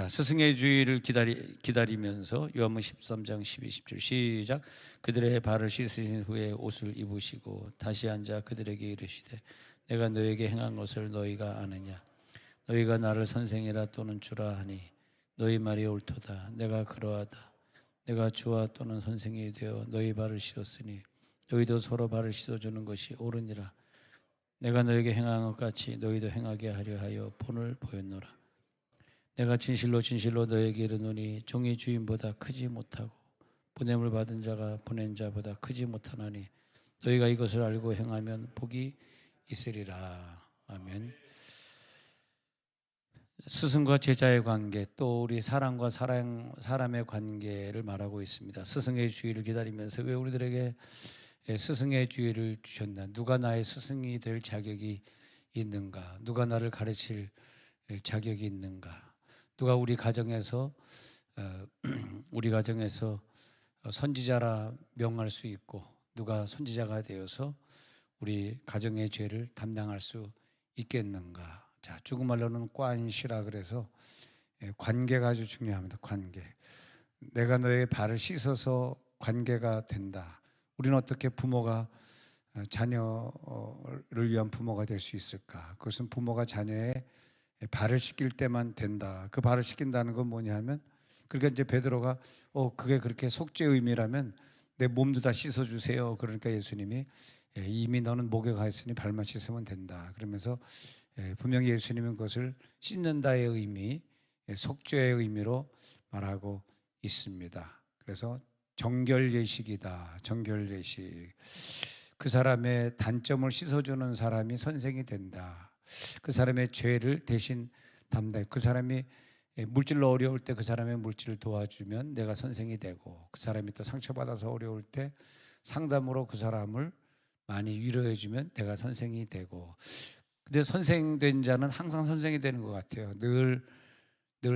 자, 스승의 주의를 기다리면서 요한복음 13장 12, 17 시작. 그들의 발을 씻으신 후에 옷을 입으시고 다시 앉아 그들에게 이르시되 내가 너에게 행한 것을 너희가 아느냐. 너희가 나를 선생이라 또는 주라 하니 너희 말이 옳도다. 내가 그러하다. 내가 주와 또는 선생이 되어 너희 발을 씻었으니 너희도 서로 발을 씻어주는 것이 옳으니라. 내가 너에게 행한 것 같이 너희도 행하게 하려 하여 본을 보였노라. 내가 진실로 진실로 너에게 이르노니 종이 주인보다 크지 못하고 보냄을 받은 자가 보낸 자보다 크지 못하나니 너희가 이것을 알고 행하면 복이 있으리라. 아멘. 스승과 제자의 관계, 또 우리 사람과 사람의 관계를 말하고 있습니다. 스승의 주의를 기다리면서 왜 우리들에게 스승의 주의를 주셨나? 누가 나의 스승이 될 자격이 있는가? 누가 나를 가르칠 자격이 있는가? 누가 우리 가정에서 선지자라 명할 수 있고 누가 선지자가 되어서 우리 가정의 죄를 담당할 수 있겠는가? 자, 중국말로는 관시라 그래서 관계가 아주 중요합니다. 관계. 내가 너의 발을 씻어서 관계가 된다. 우리는 어떻게 부모가 자녀를 위한 부모가 될 수 있을까? 그것은 부모가 자녀의 발을 씻길 때만 된다. 그 발을 씻긴다는 건 뭐냐 하면, 그러니까 이제 베드로가 그게 그렇게 속죄의 의미라면 내 몸도 다 씻어주세요. 그러니까 예수님이 이미 너는 목에 가 있으니 발만 씻으면 된다. 그러면서 분명히 예수님은 그것을 씻는다의 의미, 속죄의 의미로 말하고 있습니다. 그래서 정결예식이다. 정결예식. 그 사람의 단점을 씻어주는 사람이 선생이 된다. 그 사람의 죄를 대신 담당. 그 사람이 물질로 어려울 때 그 사람의 물질을 도와주면 내가 선생이 되고, 그 사람이 또 상처받아서 어려울 때 상담으로 그 사람을 많이 위로해주면 내가 선생이 되고. 근데 선생된 자는 항상 선생이 되는 것 같아요. 늘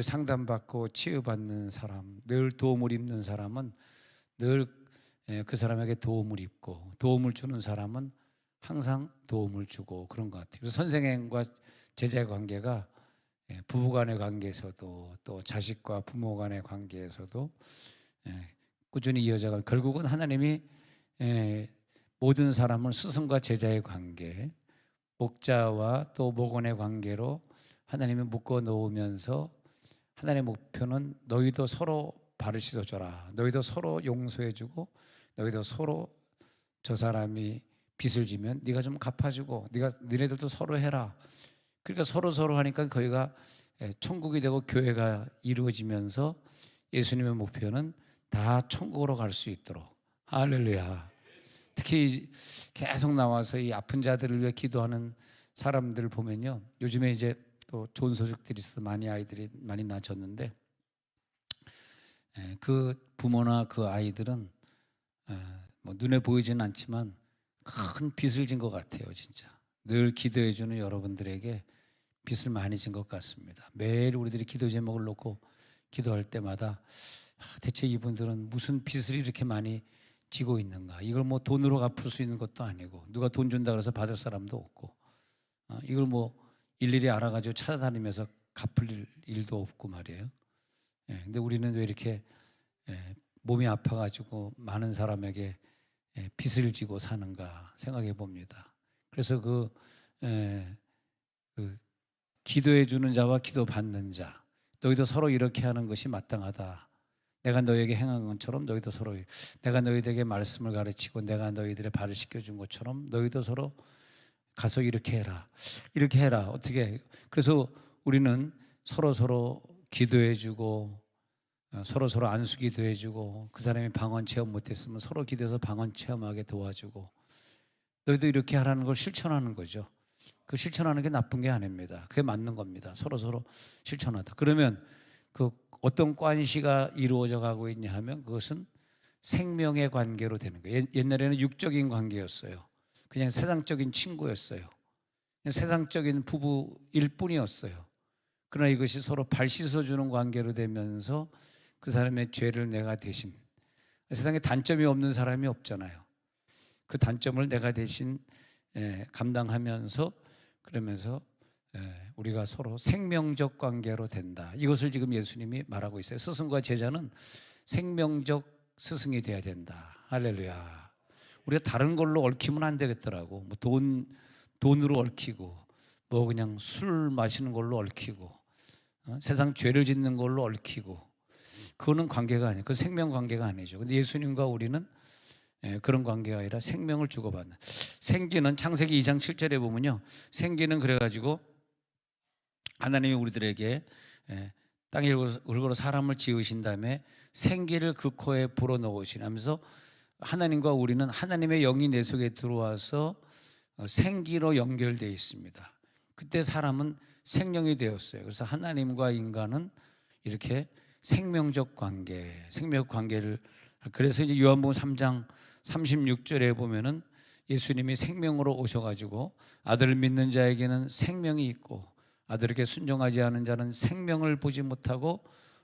상담받고 치유받는 사람, 늘 도움을 입는 사람은 늘 그 사람에게 도움을 입고, 도움을 주는 사람은 항상 도움을 주고, 그런 것 같아요. 그래서 선생님과 제자의 관계가 부부 간의 관계에서도 또 자식과 부모 간의 관계에서도 꾸준히 이어져가, 결국은 하나님이 모든 사람을 스승과 제자의 관계, 목자와 또 목원의 관계로 하나님이 묶어 놓으면서, 하나님의 목표는 너희도 서로 발을 씻어줘라. 너희도 서로 용서해주고, 너희도 서로 저 사람이 빚을 지면 네가 좀 갚아주고, 니네들도 서로 해라. 그러니까 서로 하니까 거기가 천국이 되고 교회가 이루어지면서 예수님의 목표는 다 천국으로 갈 수 있도록. 할렐루야. 특히 계속 나와서 이 아픈 자들을 위해 기도하는 사람들을 보면요, 요즘에 이제 또 좋은 소식들이 있어서 아이들이 많이 낳아졌는데, 그 부모나 그 아이들은 뭐 눈에 보이지는 않지만 큰 빚을 진 것 같아요. 진짜 늘 기도해 주는 여러분들에게 빚을 많이 진 것 같습니다. 매일 우리들이 기도 제목을 놓고 기도할 때마다 대체 이분들은 무슨 빚을 이렇게 많이 지고 있는가? 이걸 뭐 돈으로 갚을 수 있는 것도 아니고, 누가 돈 준다 그래서 받을 사람도 없고, 이걸 뭐 일일이 알아가지고 찾아다니면서 갚을 일도 없고 말이에요. 근데 우리는 왜 이렇게 몸이 아파가지고 많은 사람에게 빚을 지고 사는가 생각해 봅니다. 그래서 그 기도해 주는 자와 기도 받는 자, 너희도 서로 이렇게 하는 것이 마땅하다. 내가 너에게 행한 것처럼 너희도 서로, 내가 너희들에게 말씀을 가르치고 내가 너희들의 발을 씻겨준 것처럼 너희도 서로 가서 이렇게 해라. 이렇게 해라. 어떻게? 그래서 우리는 서로 기도해 주고, 서로 안수기도 해주고, 그 사람이 방언 체험 못했으면 서로 기도해서 방언 체험하게 도와주고, 너희도 이렇게 하라는 걸 실천하는 거죠. 그 실천하는 게 나쁜 게 아닙니다. 그게 맞는 겁니다. 서로 실천하다. 그러면 그 어떤 관시가 이루어져 가고 있냐 하면 그것은 생명의 관계로 되는 거예요. 옛날에는 육적인 관계였어요. 그냥 세상적인 친구였어요. 그냥 세상적인 부부일 뿐이었어요. 그러나 이것이 서로 발 씻어주는 관계로 되면서 그 사람의 죄를 내가 대신, 세상에 단점이 없는 사람이 없잖아요. 그 단점을 내가 대신 감당하면서, 그러면서 우리가 서로 생명적 관계로 된다. 이것을 지금 예수님이 말하고 있어요. 스승과 제자는 생명적 스승이 돼야 된다. 할렐루야. 우리가 다른 걸로 얽히면 안 되겠더라고. 뭐 돈으로 얽히고, 뭐 그냥 술 마시는 걸로 얽히고, 세상 죄를 짓는 걸로 얽히고, 그거는 관계가 아니에요. 그건 생명 관계가 아니죠. 근데 예수님과 우리는 그런 관계가 아니라 생명을 주고받는. 생기는 창세기 2장 7절에 보면요, 생기는 그래가지고 하나님이 우리들에게 땅에 얼굴로 사람을 지으신 다음에 생기를 그 코에 불어넣으시면서 하나님과 우리는 하나님의 영이 내 속에 들어와서 생기로 연결되어 있습니다. 그때 사람은 생명이 되었어요. 그래서 하나님과 인간은 이렇게 생명적 관계를, 그래서 이제 요한복음 3장 36절에 보면은 예수님이 생명으로 오셔가지고 아들을 믿는 자에게는 생명이 있고 아들에게 순종하지 않은 자는 생명을 보지 못하고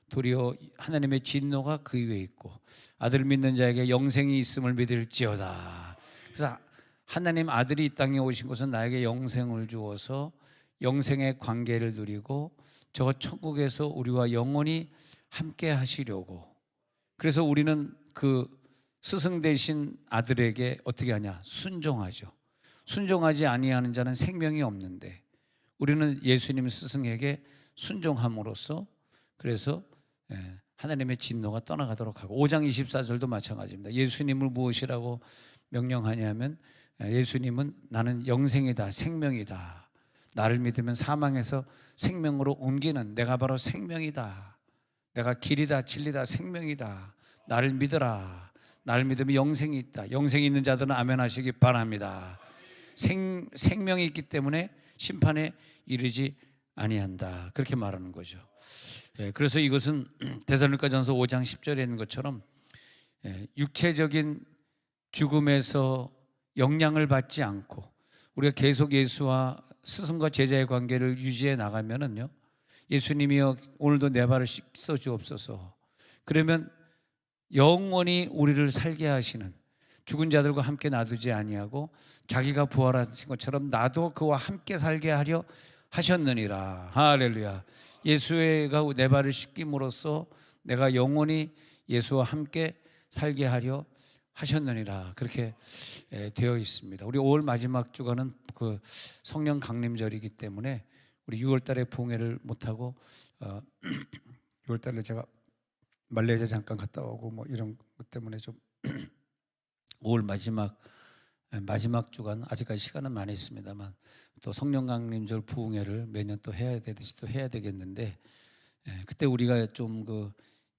도리어 하나님의 진노가 그 위에 있고 아들을 믿는 자에게 영생이 있음을 믿을지어다. 그래서 하나님 아들이 이 땅에 오신 것은 나에게 영생을 주어서 영생의 관계를 누리고 저 천국에서 우리와 영원히 함께 하시려고. 그래서 우리는 그 스승 되신 아들에게 어떻게 하냐? 순종하죠. 순종하지 아니하는 자는 생명이 없는데 우리는 예수님 스승에게 순종함으로써 그래서 하나님의 진노가 떠나가도록 하고, 5장 24절도 마찬가지입니다. 예수님을 무엇이라고 명령하냐면 예수님은 나는 영생이다, 생명이다. 나를 믿으면 사망에서 생명으로 옮기는 내가 바로 생명이다. 내가 길이다, 진리다, 생명이다. 나를 믿어라. 나를 믿으면 영생이 있다. 영생이 있는 자들은 아멘 하시기 바랍니다. 생명이 있기 때문에 심판에 이르지 아니한다. 그렇게 말하는 거죠. 그래서 이것은 데살로니가전서 5장 10절에 있는 것처럼 육체적인 죽음에서 영향을 받지 않고 우리가 계속 예수와 스승과 제자의 관계를 유지해 나가면은요, 예수님이여 오늘도 내 발을 씻어 주옵소서. 그러면 영원히 우리를 살게 하시는, 죽은 자들과 함께 놔두지 아니하고 자기가 부활하신 것처럼 나도 그와 함께 살게 하려 하셨느니라. 할렐루야. 예수가 내 발을 씻김으로써 내가 영원히 예수와 함께 살게 하려 하셨느니라. 그렇게 되어 있습니다. 우리 5월 마지막 주간은 그 성령 강림절이기 때문에 우리 6월 달에 부흥회를 못하고 6월 달에 제가 말레이시아 잠깐 갔다 오고 뭐 이런 것 때문에 좀 5월 마지막 주간 아직까지 시간은 많이 있습니다만 또 성령 강림절 부흥회를 매년 또 해야 되듯이 또 해야 되겠는데, 그때 우리가 좀 그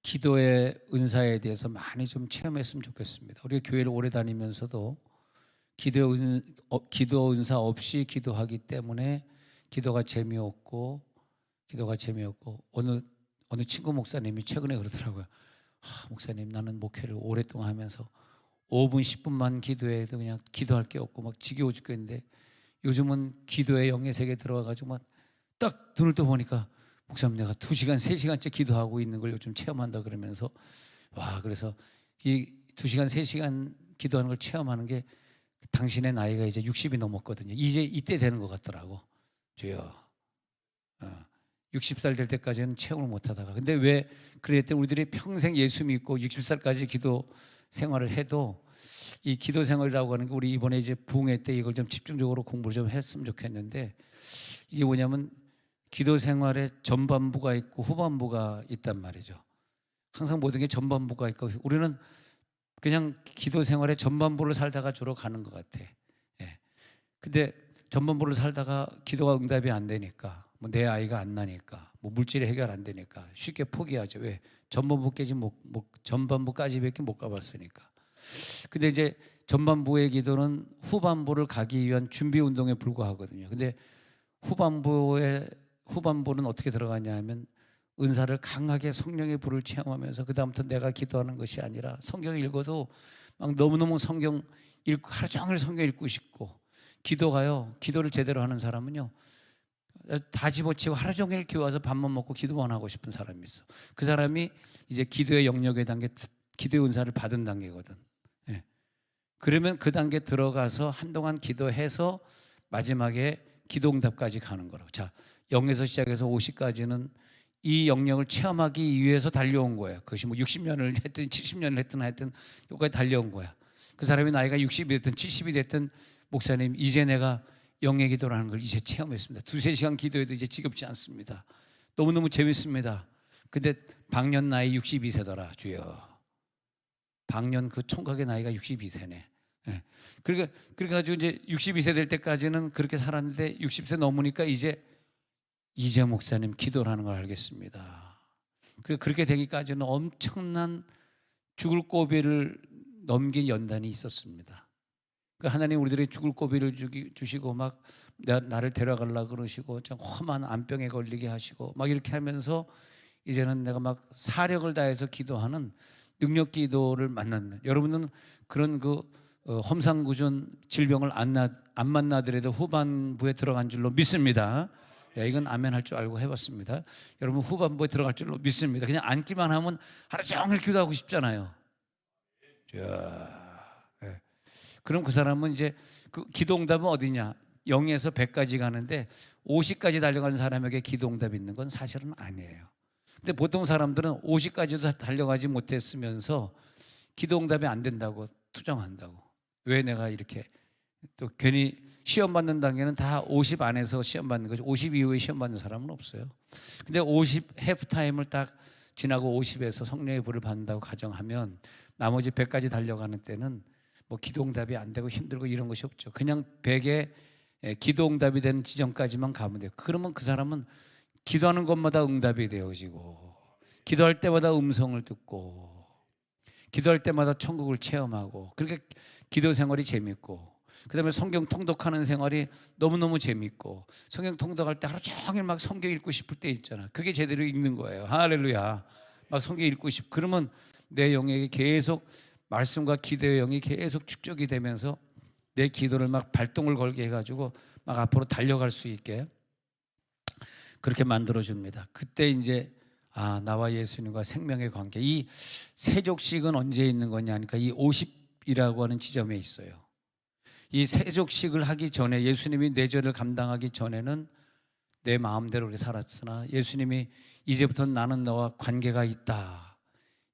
기도의 은사에 대해서 많이 좀 체험했으면 좋겠습니다. 우리가 교회를 오래 다니면서도 기도 은사 없이 기도하기 때문에 기도가 재미없고 어느 친구 목사님이 최근에 그러더라고요. 목사님, 나는 목회를 오랫동안 하면서 5분 10분만 기도해도 그냥 기도할 게 없고 막 지겨워 죽겠는데 요즘은 기도의 영의 세계에 들어가가지고 막 딱 눈을 떠 보니까 목사님, 내가 2시간 3시간째 기도하고 있는 걸 요즘 체험한다 그러면서, 그래서 이 2시간 3시간 기도하는 걸 체험하는 게 당신의 나이가 이제 60이 넘었거든요. 이제 이때 되는 것 같더라고. 주여, 60살 될 때까지는 체험을 못 하다가, 근데 왜 그랬더니 우리들이 평생 예수 믿고 60살까지 기도 생활을 해도 이 기도 생활이라고 하는 게, 우리 이번에 이제 부흥회 때 이걸 좀 집중적으로 공부를 좀 했으면 좋겠는데, 이게 뭐냐면 기도 생활에 전반부가 있고 후반부가 있단 말이죠. 항상 모든 게 전반부가 있고, 우리는 그냥 기도 생활에 전반부를 살다가 주로 가는 것 같아. 근데 전반부를 살다가 기도가 응답이 안 되니까, 뭐 내 아이가 안 나니까, 뭐 물질이 해결 안 되니까 쉽게 포기하죠. 왜? 전반부까지밖에 못 가봤으니까. 근데 이제 전반부의 기도는 후반부를 가기 위한 준비 운동에 불과하거든요. 근데 후반부는 어떻게 들어가냐 하면 은사를 강하게 성령의 불을 체험하면서 그다음부터 내가 기도하는 것이 아니라, 성경 읽어도 막 너무너무 성경 읽고 하루 종일 성경 읽고 싶고, 기도를 제대로 하는 사람은요 다 집어치고 하루 종일 교회 와서 밥만 먹고 기도만 하고 싶은 사람이 있어. 그 사람이 이제 기도의 영역의 단계, 기도의 은사를 받은 단계거든. 그러면 그 단계 들어가서 한동안 기도해서 마지막에 기도응답까지 가는 거라고. 자, 0에서 시작해서 50까지는 이 영역을 체험하기 위해서 달려온 거예요. 그것이 뭐 60년을 했든 70년을 했든 하여튼 여기까지 달려온 거야. 그 사람이 나이가 60이 됐든 70이 됐든 목사님 이제 내가 영의 기도라는 걸 이제 체험했습니다. 2-3시간 기도해도 이제 지겹지 않습니다. 너무너무 재밌습니다. 근데 방년 나이 62세더라 주여. 방년 그 총각의 나이가 62세네. 예. 그러니까 가지고 이제 62세 될 때까지는 그렇게 살았는데 60세 넘으니까 이제 목사님 기도라는 걸 알겠습니다. 그렇게 되기까지는 엄청난 죽을 고비를 넘긴 연단이 있었습니다. 하나님 우리들이 죽을 고비를 주시고 막 나를 데려가려고 그러시고 험한 암병에 걸리게 하시고 막 이렇게 하면서 이제는 내가 막 사력을 다해서 기도하는 능력 기도를 만났네. 여러분은 그런 험상궂은 질병을 안 만나더라도 후반부에 들어간 줄로 믿습니다. 야, 이건 아멘 할 줄 알고 해봤습니다. 여러분 후반부에 들어갈 줄로 믿습니다. 그냥 앉기만 하면 하루 종일 기도하고 싶잖아요. 예. 그럼 그 사람은 이제 그 기도응답은 어디냐? 0에서 100까지 가는데 50까지 달려간 사람에게 기도응답이 있는 건 사실은 아니에요. 근데 보통 사람들은 50까지도 달려가지 못했으면서 기도응답이 안 된다고 투정한다고. 왜 내가 이렇게 또 괜히 시험 받는 단계는 다 50 안에서 시험 받는 거죠. 50 이후에 시험 받는 사람은 없어요. 근데 50 해프타임을 딱 지나고 50에서 성령의 불을 받는다고 가정하면 나머지 100까지 달려가는 때는 뭐 기도응답이 안 되고 힘들고 이런 것이 없죠. 그냥 100에 기도응답이 되는 지점까지만 가면 돼요. 그러면 그 사람은 기도하는 것마다 응답이 되어지고 기도할 때마다 음성을 듣고 기도할 때마다 천국을 체험하고 그렇게 기도 생활이 재밌고 그다음에 성경 통독하는 생활이 너무너무 재밌고 성경 통독할 때 하루 종일 막 성경 읽고 싶을 때 있잖아. 그게 제대로 읽는 거예요. 할렐루야. 막 성경 읽고 싶고 그러면 내 영역에 계속 말씀과 기도의 영이 계속 축적이 되면서 내 기도를 막 발동을 걸게 해가지고 막 앞으로 달려갈 수 있게 그렇게 만들어줍니다. 그때 이제 나와 예수님과 생명의 관계. 이 세족식은 언제 있는 거냐 하니까 이 50이라고 하는 지점에 있어요. 이 세족식을 하기 전에 예수님이 내 죄를 감당하기 전에는 내 마음대로 그렇게 살았으나 예수님이 이제부터는 나는 너와 관계가 있다.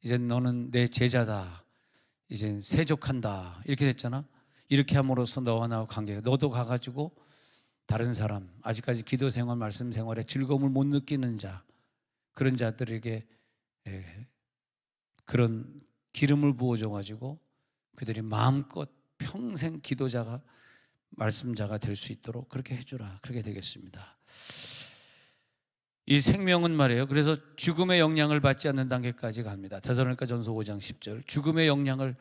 이제 너는 내 제자다. 이제 세족한다. 이렇게 됐잖아. 이렇게 함으로써 너와 나와 관계가 너도 가가지고 다른 사람 아직까지 기도 생활 말씀 생활에 즐거움을 못 느끼는 자 그런 자들에게 그런 기름을 부어줘 가지고 그들이 마음껏 평생 기도자가 말씀자가 될 수 있도록 그렇게 해주라. 그렇게 되겠습니다. 이 생명은 말이에요. 그래서 죽음의 영향을 받지 않는 단계까지 갑니다. 데살로니가전서 5장 10절 죽음의 영향을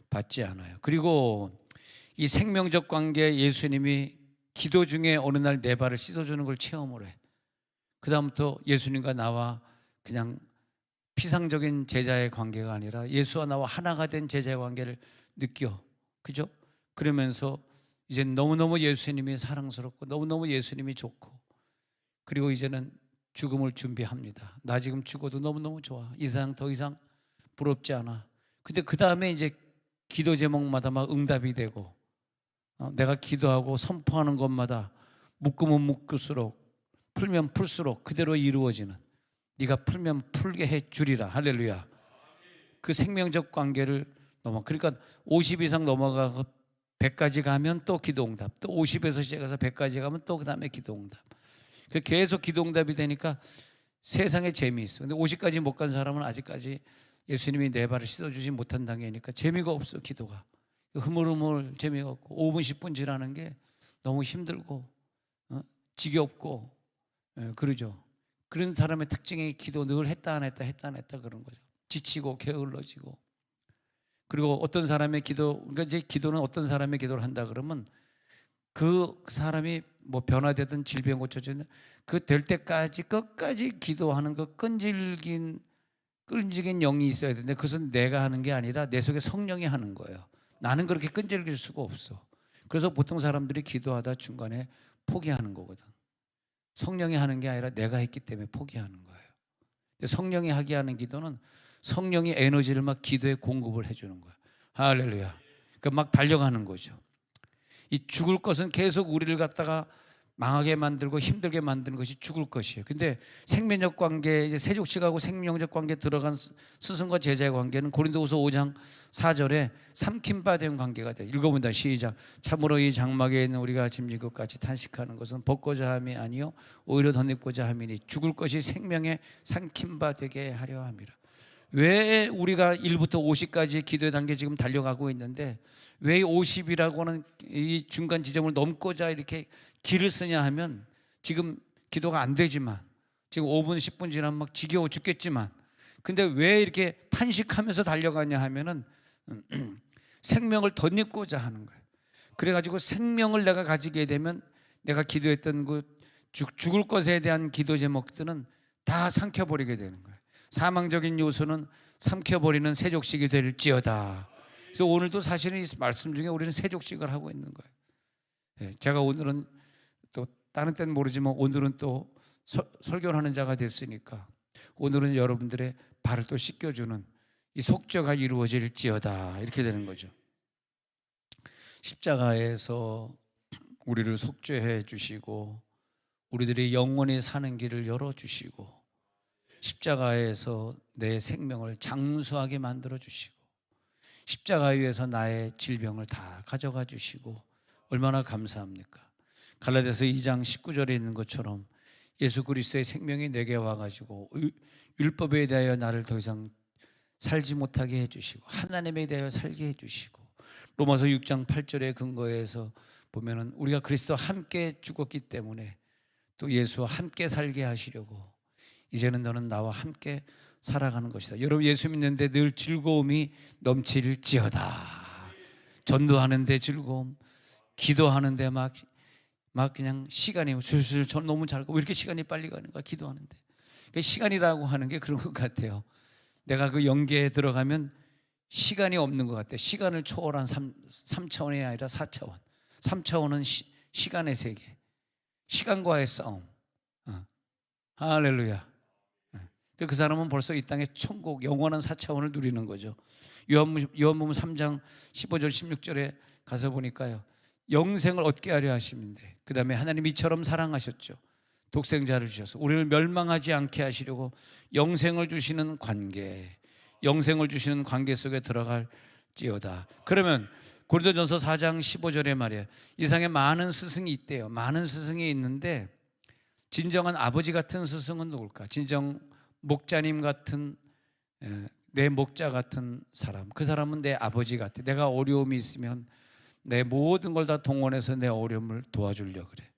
받지 않아요. 그리고 이 생명적 관계에 예수님이 기도 중에 어느 날 내 발을 씻어주는 걸 체험을 해. 그 다음부터 예수님과 나와 그냥 피상적인 제자의 관계가 아니라 예수와 나와 하나가 된 제자의 관계를 느껴. 그죠? 그러면서 이제 너무너무 예수님이 사랑스럽고 너무너무 예수님이 좋고 그리고 이제는 죽음을 준비합니다. 나 지금 죽어도 너무너무 좋아. 이 세상 더 이상 부럽지 않아. 근데 그 다음에 이제 기도 제목마다 막 응답이 되고 내가 기도하고 선포하는 것마다 묶으면 묶을수록 풀면 풀수록 그대로 이루어지는 네가 풀면 풀게 해 주리라. 할렐루야. 그 생명적 관계를 그러니까 50 이상 넘어가고 100까지 가면 또 기도응답, 또 50에서 시작해서 100까지 가면 또 그 다음에 기도응답. 계속 기도응답이 되니까 세상에 재미있어. 근데 50까지 못 간 사람은 아직까지 예수님이 내 발을 씻어주지 못한 단계니까 재미가 없어. 기도가 흐물흐물 재미가 없고 5분 10분 지나는 게 너무 힘들고 지겹고 그러죠. 그런 사람의 특징이 기도 늘 했다 안 했다 그런 거죠. 지치고 게을러지고. 그리고 어떤 사람의 기도, 그러니까 이제 기도는 어떤 사람의 기도를 한다 그러면 그 사람이 뭐 변화되든 질병 고쳐지든 그 될 때까지 끝까지 기도하는 그 끈질긴 영이 있어야 되는데 그것은 내가 하는 게 아니라 내 속에 성령이 하는 거예요. 나는 그렇게 끈질길 수가 없어. 그래서 보통 사람들이 기도하다 중간에 포기하는 거거든. 성령이 하는 게 아니라 내가 했기 때문에 포기하는 거예요. 성령이 하게 하는 기도는 성령이 에너지를 막 기도에 공급을 해주는 거예요. 할렐루야. 그러니까 막 달려가는 거죠. 이 죽을 것은 계속 우리를 갖다가 망하게 만들고 힘들게 만드는 것이 죽을 것이에요. 근데 생명적 관계, 이제 세족식하고 생명적 관계 들어간 스승과 제자의 관계는 고린도후서 5장 4절에 삼킨 바 된 관계가 돼요. 읽어본다. 시작. 참으로 이 장막에 있는 우리가 짐진 것 같이 탄식하는 것은 벗고자 함이 아니요 오히려 덧입고자 함이니 죽을 것이 생명에 삼킨 바 되게 하려 함이라. 왜 우리가 1부터 50까지 기도의 단계 지금 달려가고 있는데 왜 50이라고 하는 이 중간 지점을 넘고자 이렇게 길을 쓰냐 하면, 지금 기도가 안 되지만, 지금 5분 10분 지나면 막 지겨워 죽겠지만, 근데 왜 이렇게 탄식하면서 달려가냐 하면은 생명을 덧입고자 하는 거예요. 그래가지고 생명을 내가 가지게 되면 내가 기도했던 그 죽을 것에 대한 기도 제목들은 다 삼켜버리게 되는 거예요. 사망적인 요소는 삼켜버리는 세족식이 될지어다. 그래서 오늘도 사실은 이 말씀 중에 우리는 세족식을 하고 있는 거예요. 제가 오늘은 또 다른 때는 모르지만 오늘은 또 설교를 하는 자가 됐으니까 오늘은 여러분들의 발을 또 씻겨주는 이 속죄가 이루어질지어다, 이렇게 되는 거죠. 십자가에서 우리를 속죄해 주시고 우리들이 영원히 사는 길을 열어주시고 십자가에서 내 생명을 장수하게 만들어 주시고 십자가 위에서 나의 질병을 다 가져가 주시고 얼마나 감사합니까? 갈라디아서 2장 19절에 있는 것처럼 예수 그리스도의 생명이 내게 와가지고 율법에 대하여 나를 더 이상 살지 못하게 해주시고 하나님에 대하여 살게 해주시고, 로마서 6장 8절의 근거에서 보면은 우리가 그리스도와 함께 죽었기 때문에 또 예수와 함께 살게 하시려고 이제는 너는 나와 함께 살아가는 것이다. 여러분, 예수 믿는데 늘 즐거움이 넘칠지어다. 전도하는데 즐거움, 기도하는데 막 그냥 시간이 술술 전 너무 잘 가고 왜 이렇게 시간이 빨리 가는 거야 기도하는데. 시간이라고 하는 게 그런 것 같아요. 내가 그 영계에 들어가면 시간이 없는 것 같아요. 시간을 초월한 3차원이 아니라 4차원. 3차원은 시간의 세계, 시간과의 싸움. 할렐루야. 그 사람은 벌써 이 땅의 천국, 영원한 4차원을 누리는 거죠. 요한복음 3장 15절 16절에 가서 보니까요, 영생을 얻게 하려 하시는데, 그 다음에 하나님 이처럼 사랑하셨죠. 독생자를 주셔서 우리를 멸망하지 않게 하시려고 영생을 주시는 관계, 영생을 주시는 관계 속에 들어갈지어다. 그러면 고린도전서 4장 15절에 말이에요, 이 세상에 많은 스승이 있대요. 많은 스승이 있는데 진정한 아버지 같은 스승은 누굴까? 진정 목자님 같은, 내 목자 같은 사람, 그 사람은 내 아버지 같아. 내가 어려움이 있으면 내 모든 걸 다 동원해서 내 어려움을 도와주려고 그래.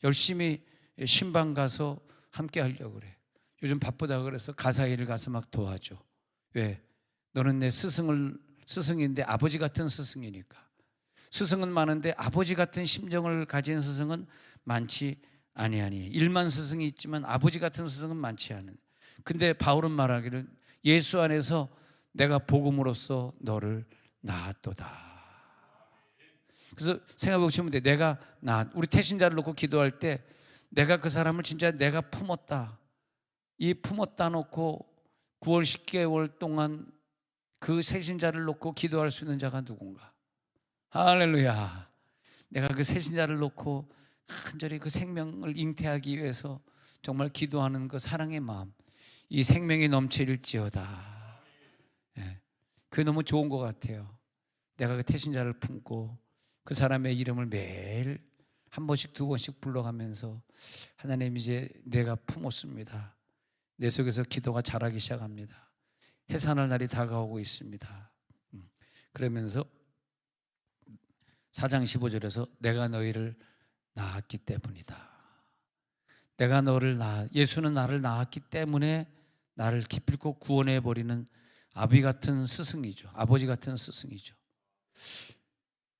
열심히 신방 가서 함께 하려고 그래. 요즘 바쁘다 그래서 가사 일을 가서 막 도와줘. 왜? 너는 내 스승인데 아버지 같은 스승이니까. 스승은 많은데 아버지 같은 심정을 가진 스승은 많지 아니하니. 일만 스승이 있지만 아버지 같은 스승은 많지 않은. 근데 바울은 말하기를 예수 안에서 내가 복음으로써 너를 낳았도다. 그래서 생각해 보시면 돼. 우리 태신자를 놓고 기도할 때 내가 그 사람을 진짜 내가 품었다. 이 품었다 놓고 9월 10개월 동안 그 세신자를 놓고 기도할 수 있는 자가 누군가? 할렐루야. 내가 그 세신자를 놓고 간절히 그 생명을 잉태하기 위해서 정말 기도하는 그 사랑의 마음, 이 생명이 넘칠지어다. 그게 너무 좋은 것 같아요. 내가 그 태신자를 품고 그 사람의 이름을 매일 한 번씩 두 번씩 불러가면서 하나님, 이제 내가 품었습니다. 내 속에서 기도가 자라기 시작합니다. 해산할 날이 다가오고 있습니다. 그러면서 4장 15절에서 내가 너희를 낳았기 때문이다. 내가 너를 예수는 나를 낳았기 때문에 나를 기필코 구원해 버리는 아비 같은 스승이죠. 아버지 같은 스승이죠.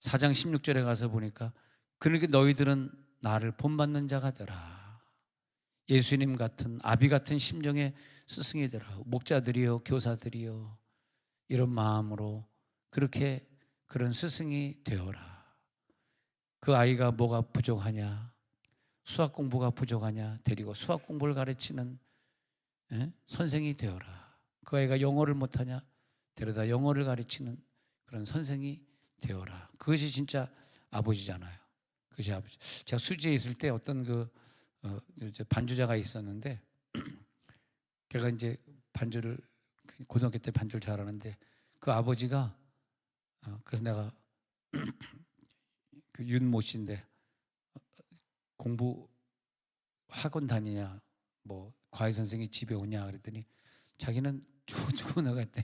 4장 16절에 가서 보니까 그러니까 너희들은 나를 본받는 자가 되라. 예수님 같은 아비 같은 심정의 스승이 되라. 목자들이요, 교사들이요, 이런 마음으로 그렇게 그런 스승이 되어라. 그 아이가 뭐가 부족하냐? 수학 공부가 부족하냐? 데리고 수학 공부를 가르치는 선생이 되어라. 그 아이가 영어를 못하냐? 데려다 영어를 가르치는 그런 선생이 되어라. 그것이 진짜 아버지잖아요. 그것이 아버지. 제가 수지에 있을 때 어떤 이제 반주자가 있었는데 걔가 이제 반주를 고등학교 때 반주를 잘하는데 그 아버지가 그래서 내가 그 윤모 씨인데 공부 학원 다니냐 뭐 과외 선생이 집에 오냐 그랬더니 자기는 죽어 나갈 때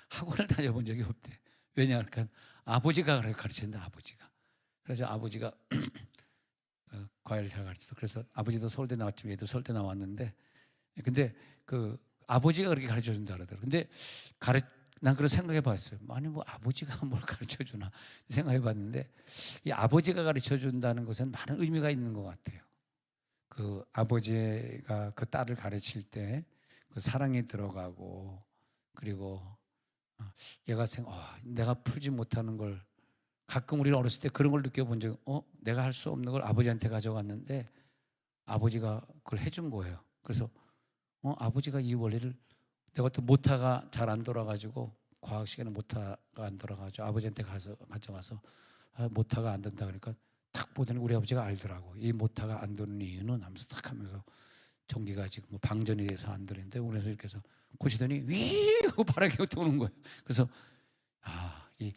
학원을 다녀본 적이 없대. 왜냐 그러니까 아버지가 가르쳤는데 아버지가. 그래서 아버지가 과외를 잘 가르쳤어. 그래서 아버지도 서울대 나왔지만 얘도 서울대 나왔는데 근데 그 아버지가 그렇게 가르쳐 준다 그러더라고. 근데 난 그런 생각해 봤어요. 아니 뭐 아버지가 뭘 가르쳐 주나 생각해 봤는데 이 아버지가 가르쳐 준다는 것은 많은 의미가 있는 것 같아요. 그 아버지가 그 딸을 가르칠 때 그 사랑이 들어가고 그리고 얘가 내가 풀지 못하는 걸 가끔 우리는 어렸을 때 그런 걸 느껴본 적 내가 할 수 없는 걸 아버지한테 가져갔는데 아버지가 그걸 해준 거예요. 그래서 아버지가 이 원리를 내가 또 모타가 잘 안 돌아가지고 과학 시간에 모타가 안 돌아가지고 아버지한테 가져가서 모타가 안 된다 그러니까 탁 보더니 우리 아버지가 알더라고. 이 모타가 안 도는 이유는 하면서 탁 하면서 전기가 지금 뭐 방전이 돼서 안 되는데 그래서 이렇게 해서 고치더니 위 하고 바람이 도는 거예요. 그래서 이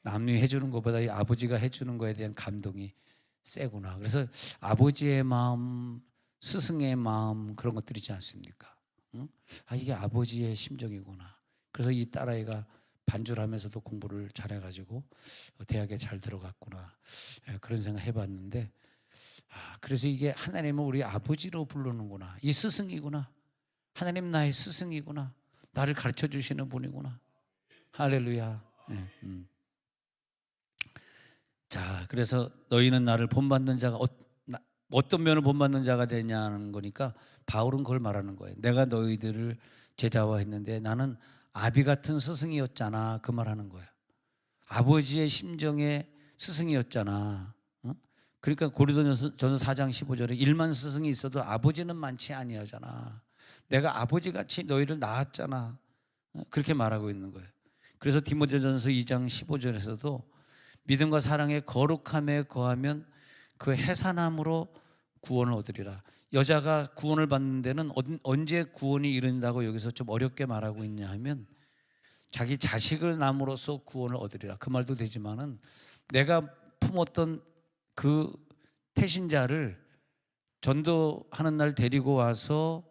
남이 해주는 것보다 이 아버지가 해주는 거에 대한 감동이 세구나. 그래서 아버지의 마음, 스승의 마음 그런 것들이 있지 않습니까? 응? 이게 아버지의 심정이구나. 그래서 이 딸아이가 반주를 하면서도 공부를 잘해가지고 대학에 잘 들어갔구나. 그런 생각 해봤는데 그래서 이게 하나님은 우리 아버지로 부르는구나. 이 스승이구나. 하나님 나의 스승이구나. 나를 가르쳐 주시는 분이구나. 할렐루야. 자, 그래서 너희는 나를 본받는 자가 어떤 면을 본받는 자가 되냐는 거니까 바울은 그걸 말하는 거예요. 내가 너희들을 제자화했는데 나는 아비 같은 스승이었잖아. 그 말하는 거예요. 아버지의 심정의 스승이었잖아. 그러니까 고린도전서 4장 15절에 1만 스승이 있어도 아버지는 많지 아니하잖아. 내가 아버지같이 너희를 낳았잖아. 그렇게 말하고 있는 거예요. 그래서 디모데전서 2장 15절에서도 믿음과 사랑의 거룩함에 거하면 그 해산함으로 구원을 얻으리라. 여자가 구원을 받는 데는 언제 구원이 이른다고 여기서 좀 어렵게 말하고 있냐 하면 자기 자식을 낳음으로써 구원을 얻으리라. 그 말도 되지만은 내가 품었던 그 태신자를 전도하는 날 데리고 와서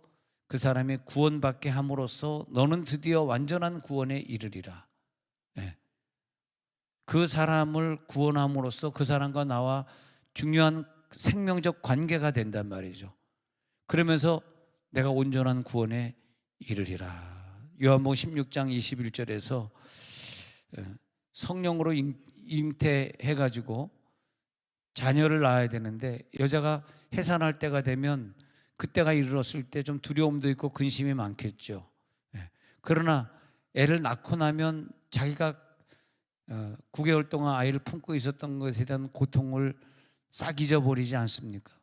그 사람이 구원받게 함으로써 너는 드디어 완전한 구원에 이르리라. 그 사람을 구원함으로써 그 사람과 나와 중요한 생명적 관계가 된단 말이죠. 그러면서 내가 온전한 구원에 이르리라. 요한복음 16장 21절에서 성령으로 잉태해가지고 자녀를 낳아야 되는데 여자가 해산할 때가 되면 그때가 이르렀을 때 좀 두려움도 있고 근심이 많겠죠. 그러나 애를 낳고 나면 자기가 9개월 동안 아이를 품고 있었던 것에 대한 고통을 싹 잊어버리지 않습니까?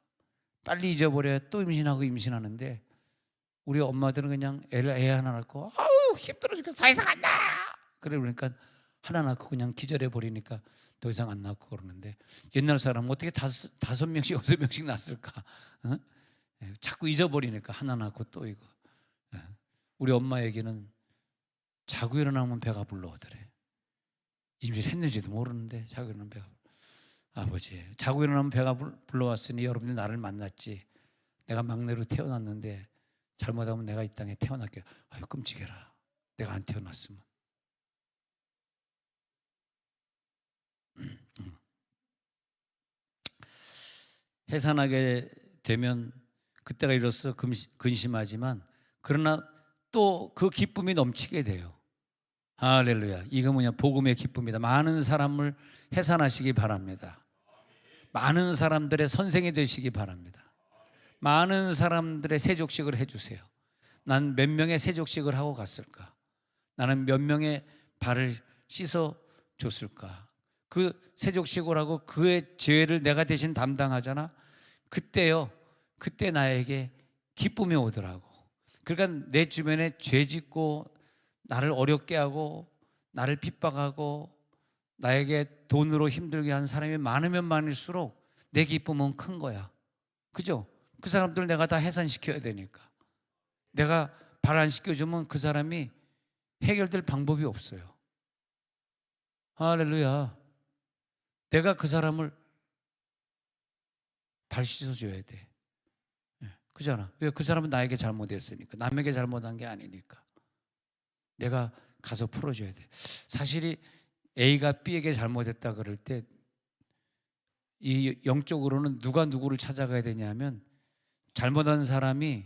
빨리 잊어버려야 또 임신하고 임신하는데 우리 엄마들은 그냥 애 하나 낳고 힘들어 죽겠어 더 이상 안 낳아 그러니까 하나 낳고 그냥 기절해 버리니까 더 이상 안 낳고 그러는데 옛날 사람은 어떻게 5명씩 6명씩 낳았을까? 자꾸 잊어버리니까 하나 낳고 또 이거. 우리 엄마에게는 자고 일어나면 배가 불러오더래. 임신했는지도 모르는데 자고 일어나면 배가 아버지 자고 일어나면 배가 불러왔으니 여러분들이 나를 만났지. 내가 막내로 태어났는데 잘못하면 내가 이 땅에 태어날게. 아유 끔찍해라. 내가 안 태어났으면. 해산하게 되면 그때가 이로써 근심하지만 그러나 또 그 기쁨이 넘치게 돼요. 할렐루야. 이거 뭐냐 복음의 기쁨이다. 많은 사람을 해산하시기 바랍니다. 많은 사람들의 선생이 되시기 바랍니다. 많은 사람들의 세족식을 해주세요. 난 몇 명의 세족식을 하고 갔을까? 나는 몇 명의 발을 씻어 줬을까? 그 세족식을 하고 그의 죄를 내가 대신 담당하잖아. 그때 나에게 기쁨이 오더라고. 그러니까 내 주변에 죄 짓고 나를 어렵게 하고 나를 핍박하고 나에게 돈으로 힘들게 한 사람이 많으면 많을수록 내 기쁨은 큰 거야. 그죠? 그 사람들 내가 다 해산시켜야 되니까. 내가 발 안 씻겨주면 그 사람이 해결될 방법이 없어요. 할렐루야. 내가 그 사람을 발 씻어줘야 돼. 그잖아. 왜? 그 사람은 나에게 잘못했으니까. 남에게 잘못한 게 아니니까. 내가 가서 풀어줘야 돼. 사실이 A가 B에게 잘못했다 그럴 때 이 영적으로는 누가 누구를 찾아가야 되냐면 잘못한 사람이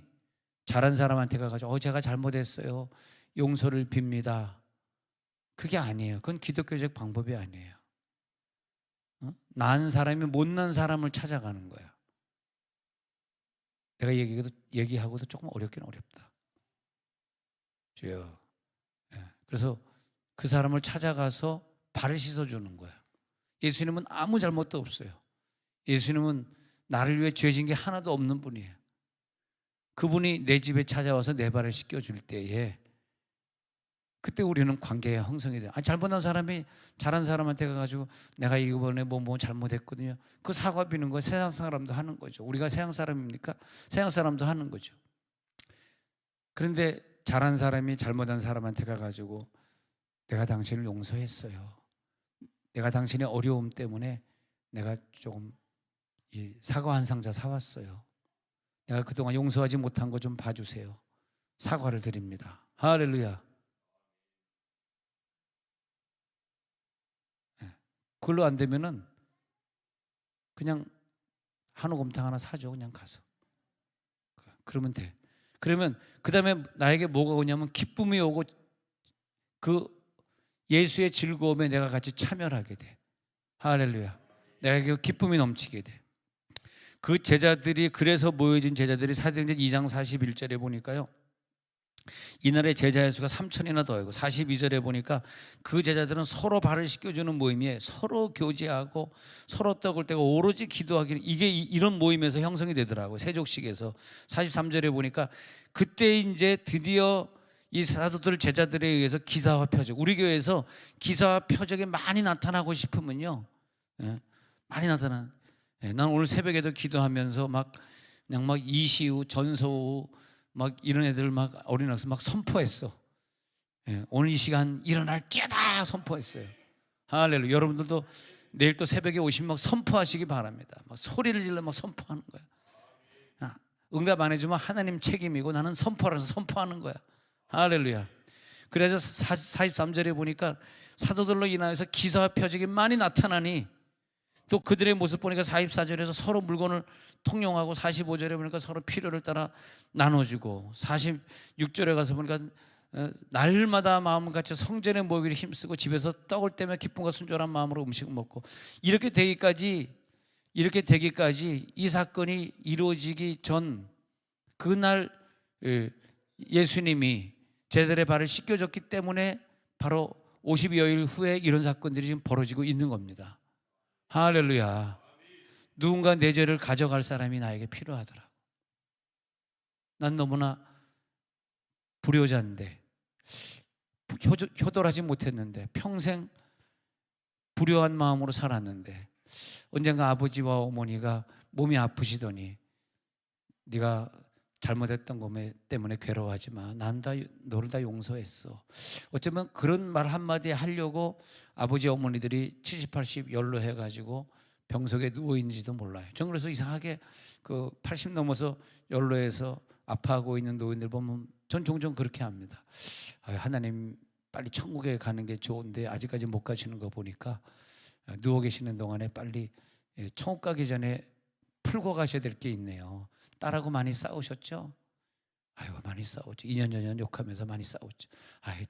잘한 사람한테 가가지고 제가 잘못했어요. 용서를 빕니다. 그게 아니에요. 그건 기독교적 방법이 아니에요. 나은 사람이 못난 사람을 찾아가는 거야. 내가 얘기하고도 조금 어렵긴 어렵다. 주여. 그래서 그 사람을 찾아가서 발을 씻어주는 거야. 예수님은 아무 잘못도 없어요. 예수님은 나를 위해 죄진 게 하나도 없는 분이에요. 그분이 내 집에 찾아와서 내 발을 씻겨줄 때에 그때 우리는 관계의 형성이 돼요. 잘못한 사람이 잘한 사람한테 가가지고 내가 이번에 뭐 잘못했거든요. 그 사과 비는 거 세상 사람도 하는 거죠. 우리가 세상 사람입니까? 세상 사람도 하는 거죠. 그런데 잘한 사람이 잘못한 사람한테 가가지고 내가 당신을 용서했어요. 내가 당신의 어려움 때문에 내가 조금 이 사과 한 상자 사왔어요. 내가 그동안 용서하지 못한 거 좀 봐주세요. 사과를 드립니다. 할렐루야. 그걸로 안 되면은 그냥 한우곰탕 하나 사줘. 그냥 가서. 그러면 돼. 그러면 그 다음에 나에게 뭐가 오냐면 기쁨이 오고 그 예수의 즐거움에 내가 같이 참여를 하게 돼. 할렐루야. 내가 기쁨이 넘치게 돼. 그 제자들이 그래서 모여진 제자들이 사도행전 2장 41절에 보니까요. 이날의 제자의 수가 3,000이나 더하고 42절에 보니까 그 제자들은 서로 발을 씻겨주는 모임이에요. 서로 교제하고 서로 떡을 떼고 오로지 기도하기를 이게 이런 모임에서 형성이 되더라고요. 세족식에서 43절에 보니까 그때 이제 드디어 이 사도들 제자들에 의해서 기사와 표적 우리 교회에서 기사와 표적이 많이 나타나고 싶으면요. 많이 나타나. 난 오늘 새벽에도 기도하면서 그냥 이시우 전소우 이런 애들 어린아이들 선포했어. 오늘 이 시간 일어날지어다 선포했어요. 할렐루야. 여러분들도 내일 또 새벽에 오시면 선포하시기 바랍니다. 소리를 질러 선포하는 거야. 응답 안 해주면 하나님 책임이고 나는 선포라서 선포하는 거야. 할렐루야. 그래서 43절에 보니까 사도들로 인하여서 기사와 표적이 많이 나타나니 또 그들의 모습 보니까 44절에서 서로 물건을 통용하고 45절에 보니까 서로 필요를 따라 나눠주고 46절에 가서 보니까 날마다 마음을 같이 성전에 모이기를 힘쓰고 집에서 떡을 떼며 기쁨과 순전한 마음으로 음식을 먹고 이렇게 되기까지 이 사건이 이루어지기 전 그날 예수님이 제자들의 발을 씻겨줬기 때문에 바로 50여일 후에 이런 사건들이 지금 벌어지고 있는 겁니다. 할렐루야. 누군가 내 죄를 가져갈 사람이 나에게 필요하더라고. 난 너무나 불효자인데 효도하지 못했는데 평생 불효한 마음으로 살았는데 언젠가 아버지와 어머니가 몸이 아프시더니 네가 잘못했던 것 때문에 괴로워하지 마. 난 너를 다 용서했어. 어쩌면 그런 말 한마디 하려고 아버지 어머니들이 70, 80 연로해가지고 병석에 누워있는지도 몰라요. 전 그래서 이상하게 80 넘어서 연로해서 아파하고 있는 노인들 보면 전 종종 그렇게 합니다. 하나님 빨리 천국에 가는 게 좋은데 아직까지 못 가시는 거 보니까 누워 계시는 동안에 빨리 천국 가기 전에 풀고 가셔야 될 게 있네요. 딸하고 많이 싸우셨죠? 많이 싸웠죠. 2년 전년 욕하면서 많이 싸웠죠.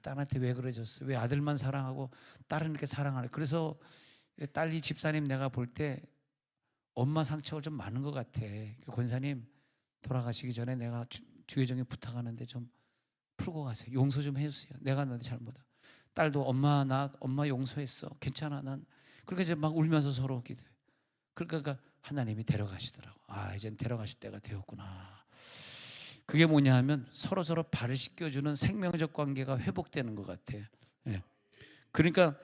딸한테 왜 그러셨어요? 왜 아들만 사랑하고 딸은 이렇게 사랑하네. 그래서 딸이 집사님 내가 볼 때 엄마 상처가 좀 많은 것 같아. 권사님 돌아가시기 전에 내가 주의정에 부탁하는데 좀 풀고 가세요. 용서 좀 해주세요. 내가 너한테 잘못한. 딸도 엄마 용서했어. 괜찮아. 난 그렇게 이제 울면서 서로 기도해. 그러니까 하나님이 데려가시더라고. 이젠 데려가실 때가 되었구나. 그게 뭐냐 하면 서로 발을 씻겨주는 생명적 관계가 회복되는 것 같아. 그러니까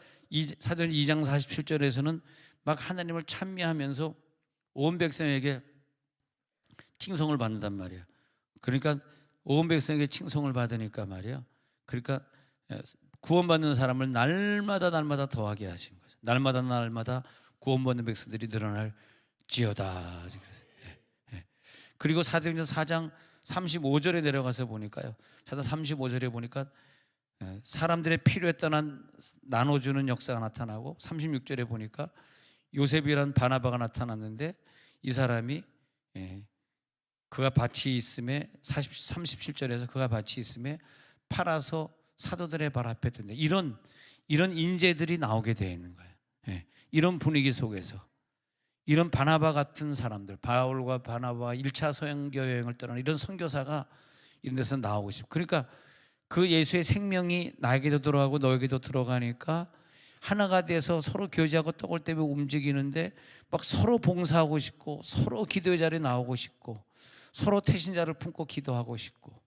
사도행전 2장 47절에서는 하나님을 찬미하면서 온 백성에게 칭송을 받는단 말이에요. 그러니까 온 백성에게 칭송을 받으니까 말이에요. 그러니까 구원받는 사람을 날마다 더하게 하신 거죠. 날마다 구원받는 백성들이 늘어날지어다. 그리고 사도행전 4장 35절에 내려가서 보니까요. 35절에 보니까 사람들의 필요에 따라 나눠주는 역사가 나타나고 36절에 보니까 요셉이란 바나바가 나타났는데 이 사람이 그가 밭이 있음에 37절에서 그가 밭이 있음에 팔아서 사도들의 발 앞에 둔다. 이런 인재들이 나오게 되어 있는 거예요. 이런 분위기 속에서 이런 바나바 같은 사람들, 바울과 바나바와 1차 선교 여행을 떠나는 이런 선교사가 이런 데서 나오고 싶고, 그러니까 그 예수의 생명이 나에게도 들어가고 너에게도 들어가니까 하나가 돼서 서로 교제하고 떡을 떼며 움직이는데 막 서로 봉사하고 싶고 서로 기도의 자리에 나오고 싶고 서로 태신자를 품고 기도하고 싶고.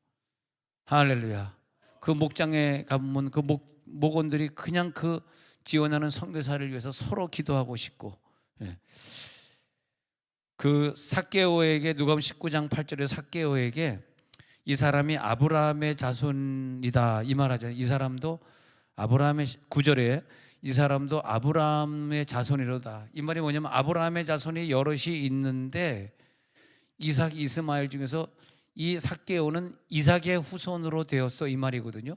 할렐루야. 그 목장에 가보면 그 목원들이 그냥 그 지원하는 선교사를 위해서 서로 기도하고 싶고. 그 삭개오에게 누가복음 19장 8절에 삭개오에게 이 사람이 아브라함의 자손이다 이 말하잖아요. 이 사람도 아브라함의 9절에 이 사람도 아브라함의 자손이로다. 이 말이 뭐냐면 아브라함의 자손이 여럿이 있는데 이삭, 이스마엘 중에서 이 삭개오는 이삭의 후손으로 되었어 이 말이거든요.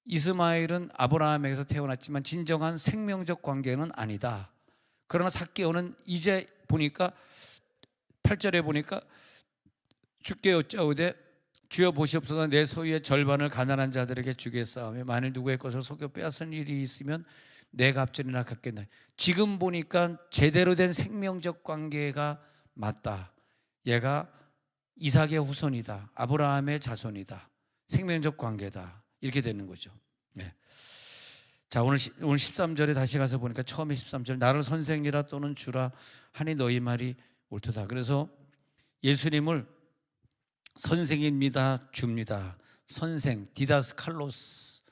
이스마엘은 아브라함에게서 태어났지만 진정한 생명적 관계는 아니다. 그러나 삭개오는 이제 보니까 8절에 보니까 주께 여짜오되 주여 보시옵소서 내 소유의 절반을 가난한 자들에게 주겠사오며 만일 누구의 것을 속여 빼앗은 일이 있으면 내 갑절이나 갚겠나. 지금 보니까 제대로 된 생명적 관계가 맞다. 얘가 이삭의 후손이다. 아브라함의 자손이다. 생명적 관계다. 이렇게 되는 거죠. 자, 오늘 13절에 다시 가서 보니까 처음에 13절 나를 선생이라 또는 주라 하니 너희 말이 옳도다. 그래서 예수님을 선생입니다, 줍니다. 선생, 디다스칼로스라고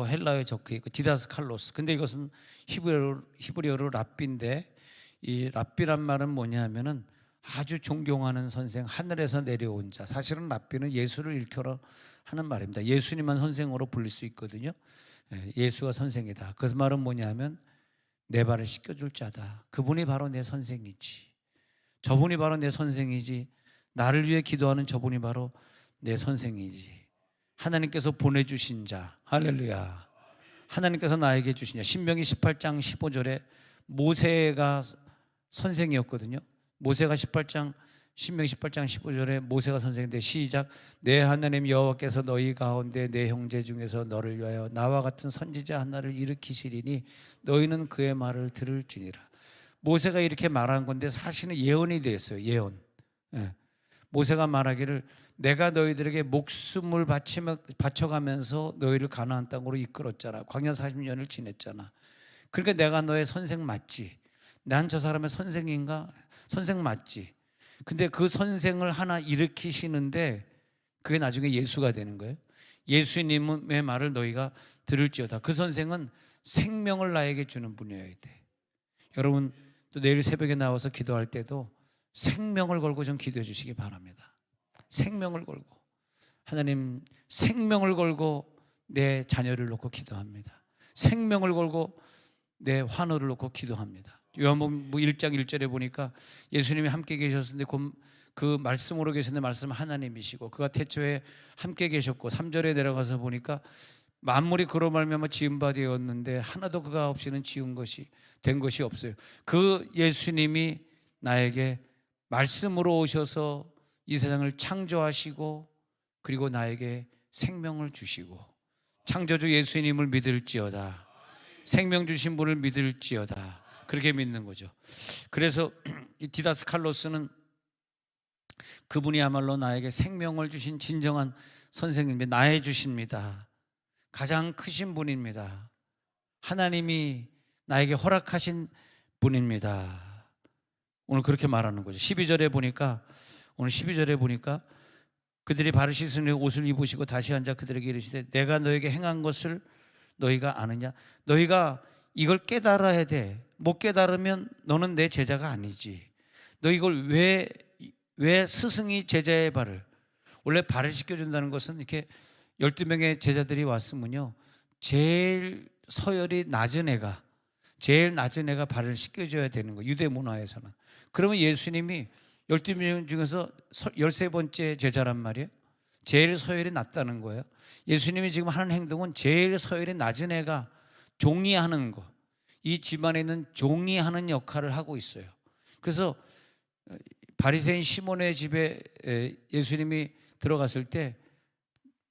헬라어에 적혀 있고 디다스칼로스. 근데 이것은 히브리어로 랍비인데 이 랍비란 말은 뭐냐 하면은 아주 존경하는 선생, 하늘에서 내려온 자. 사실은 랍비는 예수를 일컬어 하는 말입니다. 예수님만 선생으로 불릴 수 있거든요. 예수가 선생이다. 그 말은 뭐냐 하면 내 발을 씻겨줄 자다. 그분이 바로 내 선생이지. 저분이 바로 내 선생이지. 나를 위해 기도하는 저분이 바로 내 선생이지. 하나님께서 보내주신 자. 할렐루야. 하나님께서 나에게 주신 자. 신명기 18장 15절에 모세가 선생이었거든요. 모세가 신명기 18장 15절에 모세가 선생인데 시작. 내 하나님 여호와께서 너희 가운데 내 형제 중에서 너를 위하여 나와 같은 선지자 하나를 일으키시리니 너희는 그의 말을 들을지니라. 모세가 이렇게 말한 건데 사실은 예언이 되었어요. 예언. 모세가 말하기를 내가 너희들에게 목숨을 바쳐가면서 너희를 가나안 땅으로 이끌었잖아. 광야 40년을 지냈잖아. 그러니까 내가 너의 선생 맞지? 난 저 사람의 선생인가? 선생 맞지? 근데 그 선생을 하나 일으키시는데 그게 나중에 예수가 되는 거예요. 예수님의 말을 너희가 들을지어다. 그 선생은 생명을 나에게 주는 분이어야 돼. 여러분 또 내일 새벽에 나와서 기도할 때도 생명을 걸고 좀 기도해 주시기 바랍니다. 생명을 걸고. 하나님, 생명을 걸고 내 자녀를 놓고 기도합니다. 생명을 걸고 내 환호를 놓고 기도합니다. 요한복음 1장 1절에 보니까 예수님이 함께 계셨는데 그 말씀으로 계셨는데 말씀 하나님이시고 그가 태초에 함께 계셨고 3절에 내려가서 보니까 만물이 그로 말미암아 지은 바 되었는데 하나도 그가 없이는 된 것이 없어요. 그 예수님이 나에게 말씀으로 오셔서 이 세상을 창조하시고 그리고 나에게 생명을 주시고 창조주 예수님을 믿을지어다. 생명 주신 분을 믿을지어다. 그렇게 믿는 거죠. 그래서 이 디다스칼로스는 그분이야말로 나에게 생명을 주신 진정한 선생님이 나의 주십니다. 가장 크신 분입니다. 하나님이 나에게 허락하신 분입니다. 오늘 그렇게 말하는 거죠. 12절에 보니까 오늘 12절에 보니까 그들이 발을 씻은 후에 옷을 입으시고 다시 앉아 그들에게 이르시되 내가 너에게 행한 것을 너희가 아느냐? 너희가 이걸 깨달아야 돼. 못 깨달으면 너는 내 제자가 아니지. 너 이걸 왜 스승이 제자의 발을, 원래 발을 씻겨준다는 것은 이렇게 12명의 제자들이 왔으면요, 제일 서열이 낮은 애가, 제일 낮은 애가 발을 씻겨줘야 되는 거예요, 유대 문화에서는. 그러면 예수님이 12명 중에서 13번째 제자란 말이에요. 제일 서열이 낮다는 거예요. 예수님이 지금 하는 행동은 제일 서열이 낮은 애가 종이 하는 거, 이 집안에 있는 종이 하는 역할을 하고 있어요. 그래서 바리새인 시몬의 집에 예수님이 들어갔을 때,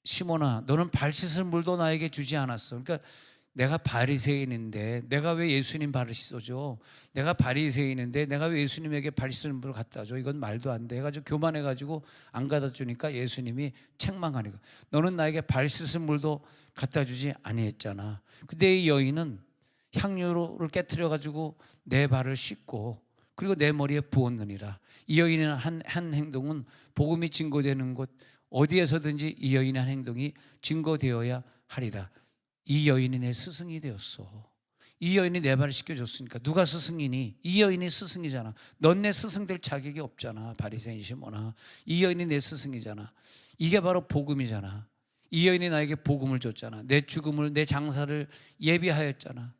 시몬아, 너는 발 씻을 물도 나에게 주지 않았어. 그러니까 내가 바리새인인데 내가 왜 예수님 발을 씻어줘? 내가 바리새인인데 내가 왜 예수님에게 발 씻을 물을 갖다 줘? 이건 말도 안 돼 해가지고 교만해가지고 안 갖다 주니까 예수님이 책망하니까, 너는 나에게 발 씻을 물도 갖다 주지 아니했잖아. 근데 이 여인은 향유를 깨트려가지고 내 발을 씻고 그리고 내 머리에 부었느니라. 이 여인의 한 행동은 복음이 증거되는 곳 어디에서든지 이 여인의 한 행동이 증거되어야 하리라. 이 여인이 내 스승이 되었어. 이 여인이 내 발을 씻겨줬으니까. 누가 스승이니? 이 여인이 스승이잖아. 넌 내 스승 될 자격이 없잖아, 바리새인 시몬아. 이 여인이 내 스승이잖아. 이게 바로 복음이잖아. 이 여인이 나에게 복음을 줬잖아. 내 죽음을, 내 장사를 예비하였잖아.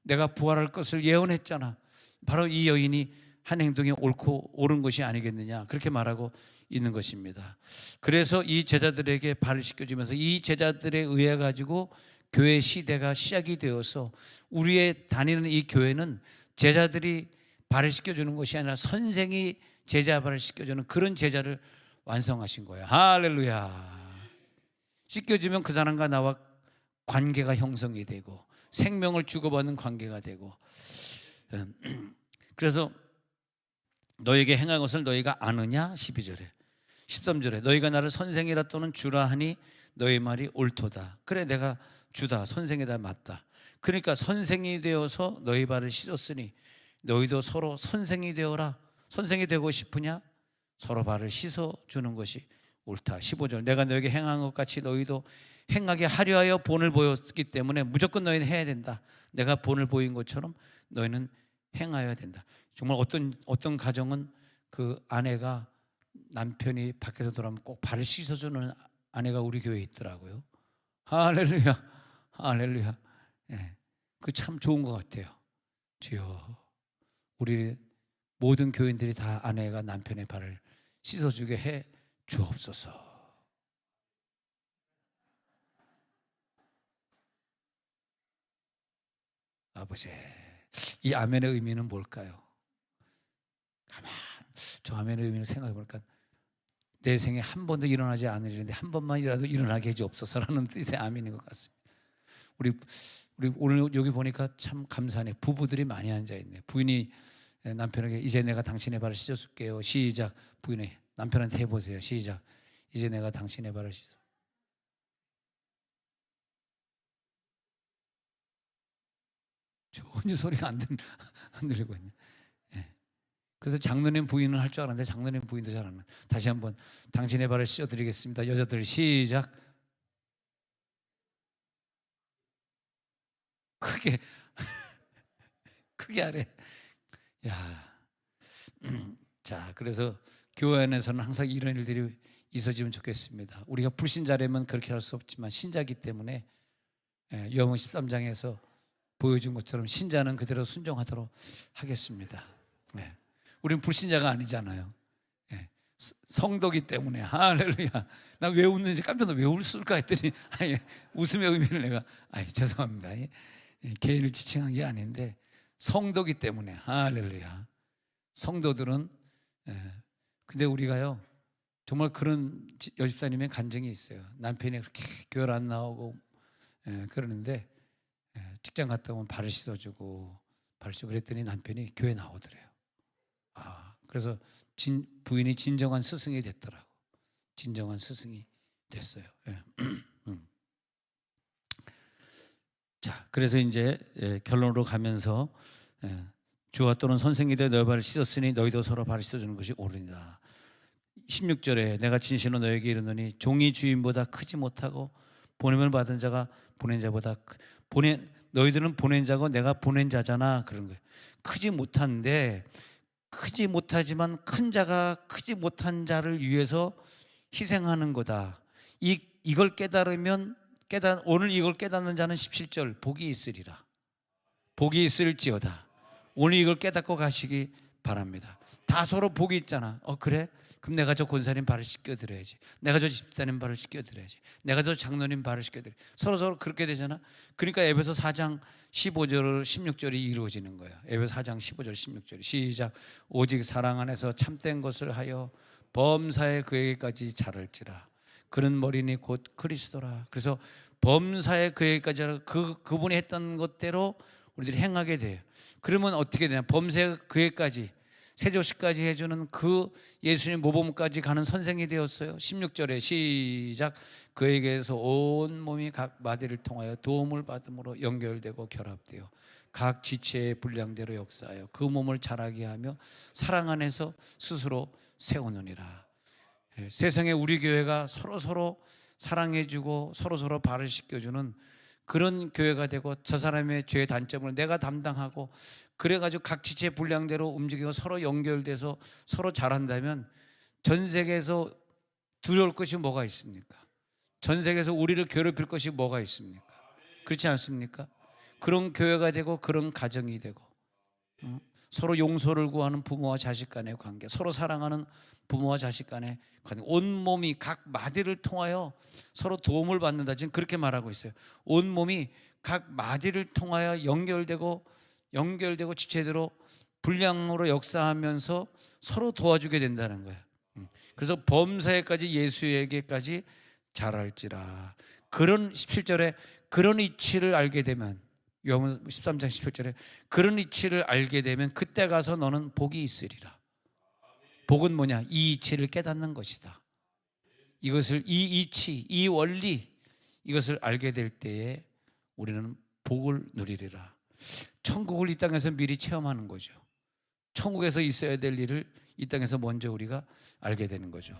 내가 부활할 것을 예언했잖아. 바로 이 여인이 한 행동이 옳고 옳은 것이 아니겠느냐, 그렇게 말하고 있는 것입니다. 그래서 이 제자들에게 발을 씻겨주면서 이 제자들에 의해 가지고 교회 시대가 시작이 되어서 우리의 다니는 이 교회는 제자들이 발을 씻겨주는 것이 아니라 선생이 제자 발을 씻겨주는 그런 제자를 완성하신 거예요. 할렐루야. 씻겨주면 그 사람과 나와 관계가 형성이 되고 생명을 주고받는 관계가 되고, 그래서 너에게 행한 것을 너희가 아느냐? 12절에 13절에 너희가 나를 선생이라 또는 주라 하니 너희 말이 옳도다. 그래, 내가 주다, 선생이다, 맞다. 그러니까 선생이 되어서 너희 발을 씻었으니 너희도 서로 선생이 되어라. 선생이 되고 싶으냐? 서로 발을 씻어주는 것이 옳다. 15절 내가 너에게 행한 것 같이 너희도 행하게 하려 하여 본을 보였기 때문에 무조건 너희는 해야 된다. 내가 본을 보인 것처럼 너희는 행하여야 된다. 정말 어떤 가정은 그 아내가, 남편이 밖에서 돌아오면 꼭 발을 씻어주는 아내가 우리 교회에 있더라고요. 할렐루야, 할렐루야. 예, 그 참 좋은 것 같아요. 주여, 우리 모든 교인들이 다 아내가 남편의 발을 씻어주게 해 주옵소서. 아버지, 이 아멘의 의미는 뭘까요? 가만, 저 아멘의 의미를 생각해 볼까? 내 생에 한 번도 일어나지 않을 일인데 한 번만이라도 일어나게 해주옵소서라는 뜻의 아멘인 것 같습니다. 우리 오늘 여기 보니까 참 감사하네. 부부들이 많이 앉아 있네. 부인이 남편에게 이제 내가 당신의 발을 씻어줄게요. 시작. 부인이 남편한테 해보세요. 시작. 이제 내가 당신의 발을 씻어. 전혀 소리가 안 들리고 있네. 예. 그래서 장로님 부인은 할 줄 알았는데 장로님 부인도 잘 안 해. 다시 한번 당신의 발을 씻어드리겠습니다. 여자들 시작. 크게 크게 하래. 야, 자, 그래서 교회 안에서는 항상 이런 일들이 있어지면 좋겠습니다. 우리가 불신자라면 그렇게 할 수 없지만 신자이기 때문에 요한복음 13장에서 보여준 것처럼 신자는 그대로 순종하도록 하겠습니다. 우리는 불신자가 아니잖아요. 성도기 때문에. 할렐루야. 나 왜 웃는지 깜짝 놀라. 왜 웃을까 했더니 웃음의 의미를 내가 죄송합니다. 개인을 지칭한 게 아닌데 성도기 때문에. 할렐루야. 성도들은 근데 우리가요 정말 그런 여집사님의 간증이 있어요. 남편이 그렇게 교회를 안 나오고 그러는데 직장 갔다 오면 발을 씻어주고 그랬더니 남편이 교회 나오더래요. 그래서 부인이 진정한 스승이 됐더라고. 진정한 스승이 됐어요. 자, 그래서 이제 결론으로 가면서 주와 또는 선생이 되어 너희 발을 씻었으니 너희도 서로 발을 씻어주는 것이 옳으니라. 16절에 내가 진실로 너에게 이르노니 종이 주인보다 크지 못하고 보냄을 받은 자가 보낸 자보다 너희들은 보낸 자고 내가 보낸 자잖아. 그런 거예요. 크지 못한데 크지 못하지만 큰 자가 크지 못한 자를 위해서 희생하는 거다. 이걸 깨달으면 오늘 이걸 깨닫는 자는 17절 복이 있으리라. 복이 있을지어다. 오늘 이걸 깨닫고 가시기 바랍니다. 다 서로 복이 있잖아. 그래? 그럼 내가 저 권사님 발을 씻겨드려야지. 내가 저 집사님 발을 씻겨드려야지. 내가 저 장로님 발을 씻겨드려야지. 서로 그렇게 되잖아. 그러니까 에베소 4장 15절 16절이 이루어지는 거예요. 에베소 4장 15절 16절이 시작. 오직 사랑 안에서 참된 것을 하여 범사에 그에게까지 자랄지라. 그는 머리니 곧 그리스도라. 그래서 범사에 그에게까지 그분이 했던 것대로 우리들이 행하게 돼요. 그러면 어떻게 되냐? 범사에 그에게까지 세조시까지 해주는 그 예수님 모범까지 가는 선생이 되었어요. 16절에 시작. 그에게서 온 몸이 각 마디를 통하여 도움을 받음으로 연결되고 결합되어 각 지체의 분량대로 역사하여 그 몸을 자라게 하며 사랑 안에서 스스로 세우느니라. 세상에 우리 교회가 서로 사랑해주고 서로 발을 씻겨주는 그런 교회가 되고 저 사람의 죄의 단점을 내가 담당하고 그래가지고 각 지체 분량대로 움직이고 서로 연결돼서 서로 잘한다면 전 세계에서 두려울 것이 뭐가 있습니까? 전 세계에서 우리를 괴롭힐 것이 뭐가 있습니까? 그렇지 않습니까? 그런 교회가 되고 그런 가정이 되고 서로 용서를 구하는 부모와 자식 간의 관계, 서로 사랑하는 부모와 자식 간의 관계, 온몸이 각 마디를 통하여 서로 도움을 받는다. 지금 그렇게 말하고 있어요. 온몸이 각 마디를 통하여 연결되고 지체대로 분량으로 역사하면서 서로 도와주게 된다는 거예요. 그래서 범사에까지 예수에게까지 자랄지라. 그런 17절에 그런 이치를 알게 되면, 요한 13장 17절에 그런 이치를 알게 되면 그때 가서 너는 복이 있으리라. 복은 뭐냐? 이 이치를 깨닫는 것이다. 이것을, 이 이치, 이 원리, 이것을 알게 될 때에 우리는 복을 누리리라. 천국을 이 땅에서 미리 체험하는 거죠. 천국에서 있어야 될 일을 이 땅에서 먼저 우리가 알게 되는 거죠.